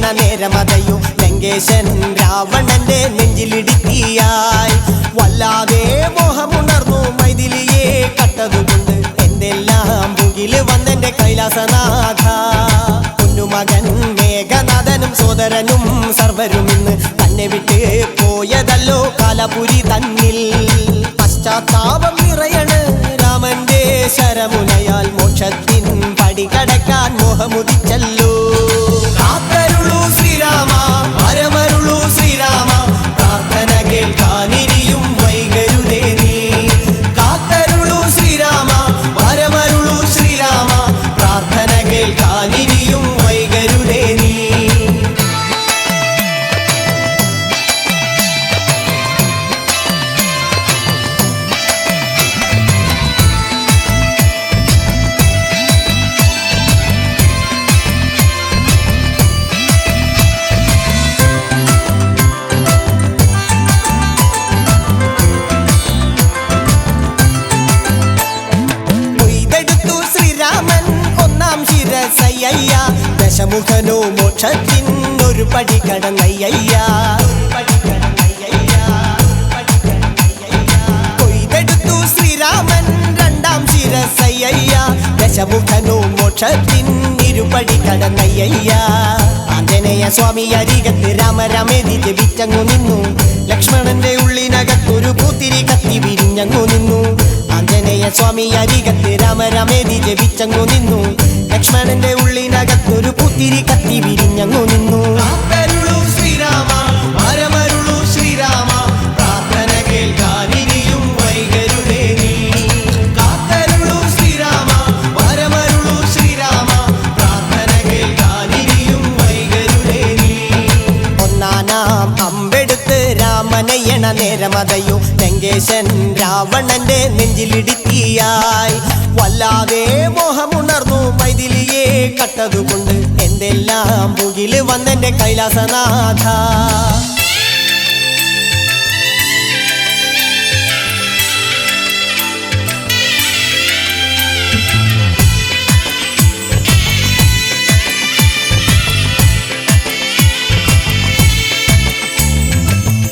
രാമനയണ നേരമതയോ ലങ്കേശൻ രാവണന്റെ നെഞ്ചിലിടുക്കിയായി വല്ലാതെ മോഹമുണർന്നു മൈഥിലിയെ കട്ടതുകൊണ്ട് എന്തെല്ലാം മുകില് വന്നെന്റെ കൈലാസനാഥ പൊന്നുമകൻ മേഘനാഥനും സോദരനും സർവരും ഇന്ന് തന്നെ വിട്ട് പോയതല്ലോ കാലപുരി തന്നിൽ പശ്ചാത്താപം നിറയണ് രാമന്റെ ശരമുനയാൽ മോക്ഷത്തിൻ പടി കടക്കാൻ മോഹമുദിച്ചല്ലോ കാത്തരുളൂ ശ്രീരാമ വരമരുളൂ ശ്രീരാമ പ്രാർത്ഥന കേൾക്കാനിരിയും വൈകരുതേ നീ കാത്തരുളൂ ശ്രീരാമ വരമരുളൂ ശ്രീരാമ പ്രാർത്ഥന കേൾക്കാനിരിയും വൈകരുതേ നീ ദശമുഖനോ മോക്ഷത്തിൻ ഒരു പടി കടന്നയ്യ കൊയ്തെടുത്തു ശ്രീരാമൻ രണ്ടാം ശിരസയ്യ ദശമുഖനോ മോക്ഷത്തിൻ ഇരുപടി കടന്നയ്യ ആഞ്ജനേയ സ്വാമി അരികത്ത് രാമരാമേതി ജപിച്ചങ്ങു നിന്നു ലക്ഷ്മണന്റെ ഉള്ളിനകത്തൊരു പൂത്തിരി കത്തി വിരിഞ്ഞങ്ങു നിന്നു ആഞ്ജനേയ സ്വാമി അരികത്ത് രാമരാമേതി ജപിച്ചങ്ങു നിന്നു ലക്ഷ്മണന്റെ ഉള്ളിനകത്തൊരു പൂത്തിരി കത്തി വിരിഞ്ഞങ്ങു നിന്നു കാത്തരുളൂ ശ്രീരാമ വരമരുളൂ ശ്രീരാമ പ്രാർത്ഥന കേൾക്കാനിരിയും വൈകരുതേ നീ കാത്തരുളൂ ശ്രീരാമ വരമരുളൂ ശ്രീരാമ പ്രാർത്ഥന കേൾക്കാനിരിയും വൈകരുതേ നീ ഒന്നാനാം അമ്പെടുത്ത് രാമനയണ നേരമതയോ ലങ്കേശൻ രാവണന്റെ നെഞ്ചിലിടുക്കിയായി വല്ലാതെ മോഹമുണർന്നു മൈഥിലിയെ കട്ടതുകൊണ്ട് എന്തെല്ലാം മുകില് വന്നെന്റെ കൈലാസനാഥ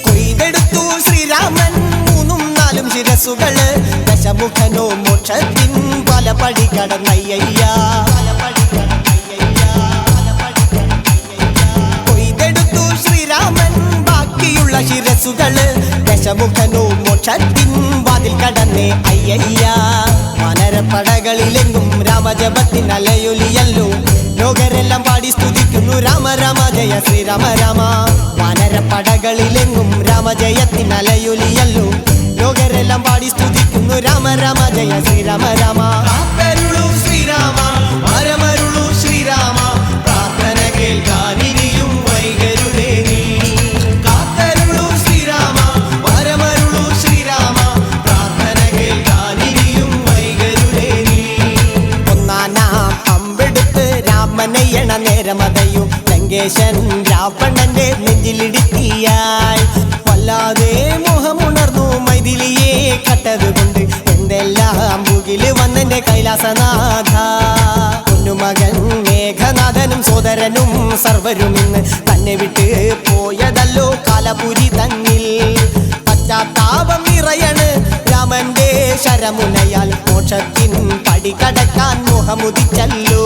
കൊയ്തെടുത്തു ശ്രീരാമൻ മൂന്നും നാലും ശിരസുകള് ദശമുഖനോ മോക്ഷത്തിൻ പല പടി കടന്നയ്യ കൊയ്തെടുത്തു ശ്രീരാമൻ ബാക്കിയുള്ള ശിരസുകള് ദശമുഖനോ മോക്ഷത്തിൻ വാതിൽ കടന്നേ അയ്യ വാനരപ്പടകളിലെങ്ങും രാമജപത്തിൻ അലയൊലിയല്ലോ ലോകരെല്ലാം പാടി സ്തുതിക്കുന്നു രാമ രാമ ജയ ശ്രീരാമ രാമ വാനരപ്പടകളിലെങ്ങും രാമജയത്തിൻ അലയൊലിയല്ലോ ലോകരെല്ലാം പാടി സ്തുതിക്കുന്നു രാമ രാമ ജയ ശ്രീരാമ രാമ കാത്തരുളൂ ശ്രീരാമ വരമരുളൂ ശ്രീരാമ പ്രാർത്ഥന കേൾക്കാനിരിയും വൈകരുതേ നീ കാത്തരുളൂ ശ്രീരാമ വരമരുളൂ ശ്രീരാമ പ്രാർത്ഥന കേൾക്കാനിരിയും വൈകരുതേ നീ ഒന്നാനാം അമ്പെടുത്ത് രാമനയണ നേരമതയോ ലങ്കേശൻ രാവണന്റെ നെഞ്ചിലിടുക്കിയായി വല്ലാതെ മോഹമുണർന്നു മൈഥിലിയെ കട്ടതുകൊണ്ട് എന്തെല്ലാം മുകില് വന്നെന്റെ കൈലാസനാഥ പൊന്നുമകൻ മേഘനാഥനും സോദരനും സർവരും ഇന്ന് തന്നെ വിട്ട് പോയതല്ലോ കാലപുരി തന്നിൽ പശ്ചാത്താപം നിറയണ് രാമന്റെ ശരമുനയാൽ മോക്ഷത്തിൻ പടി കടക്കാൻ മോഹമുദിച്ചല്ലോ